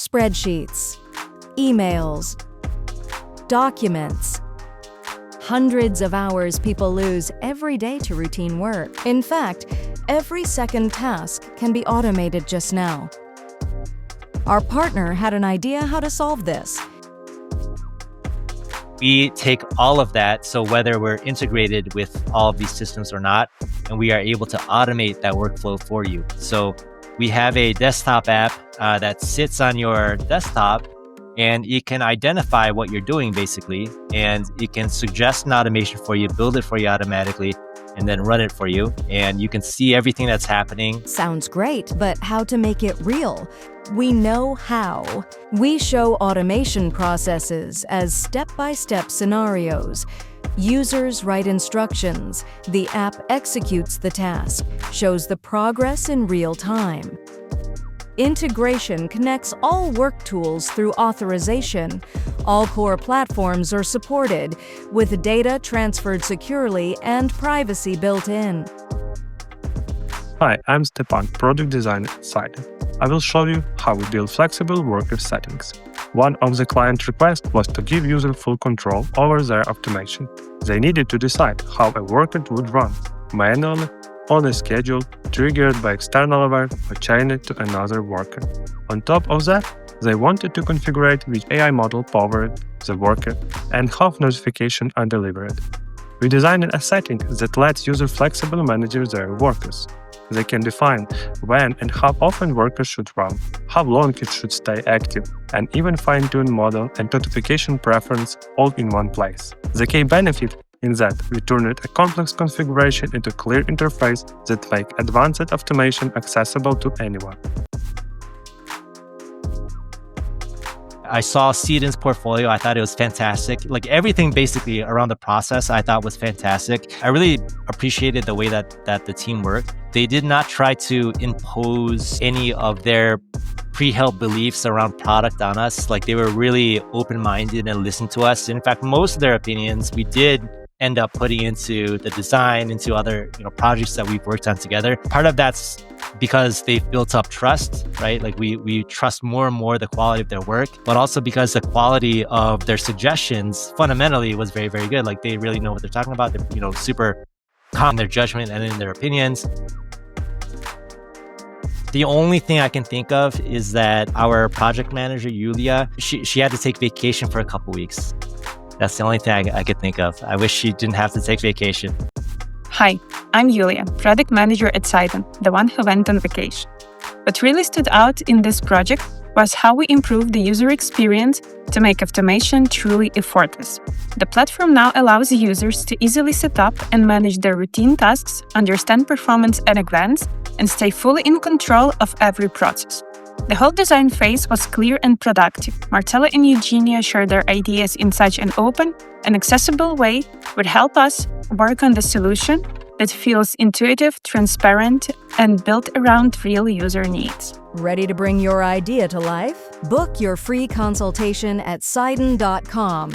Spreadsheets, emails, documents. Hundreds of hours people lose every day to routine work. In fact, every second task can be automated just now. Our partner had an idea how to solve this. We take all of that, so whether we're integrated with all of these systems or not, and we are able to automate that workflow for you. So we have a desktop app that sits on your desktop, and it can identify what you're doing basically, and it can suggest an automation for you, build it for you automatically, and then run it for you. And you can see everything that's happening. Sounds great, but how to make it real? We know how. We show automation processes as step-by-step scenarios. Users write instructions. The app executes the task, shows the progress in real time. Integration connects all work tools through authorization. All core platforms are supported, with data transferred securely and privacy built in. Hi, I'm Stepan, product designer at Tandom. I will show you how we build flexible worker settings. One of the client requests was to give users full control over their automation. They needed to decide how a worker would run, manually, on a schedule, triggered by external event, or chain it to another worker. On top of that, they wanted to configure which AI model powered the worker and how notifications are delivered. We designed a setting that lets users flexibly manage their workers. They can define when and how often workers should run, how long it should stay active, and even fine-tune model and notification preference all in one place. The key benefit in that we turned a complex configuration into a clear interface that makes advanced automation accessible to anyone. I saw Seedon's portfolio. I thought it was fantastic. Like everything basically around the process I thought was fantastic. I really appreciated the way that the team worked. They did not try to impose any of their pre-held beliefs around product on us. Like they were really open-minded and listened to us. In fact, most of their opinions we did end up putting into the design, into other projects that we've worked on together. Part of that's because they've built up trust, right? Like we trust more and more the quality of their work, but also because the quality of their suggestions fundamentally was very, very good. Like they really know what they're talking about. They're super calm in their judgment and in their opinions. The only thing I can think of is that our project manager, Yulia, she had to take vacation for a couple weeks. That's the only thing I could think of. I wish she didn't have to take vacation. Hi, I'm Yulia, product manager at Tandom, the one who went on vacation. What really stood out in this project was how we improved the user experience to make automation truly effortless. The platform now allows users to easily set up and manage their routine tasks, understand performance at a glance, and stay fully in control of every process. The whole design phase was clear and productive. Marcelo and Eugenia shared their ideas in such an open and accessible way would help us work on the solution that feels intuitive, transparent, and built around real user needs. Ready to bring your idea to life? Book your free consultation at Sidon.com.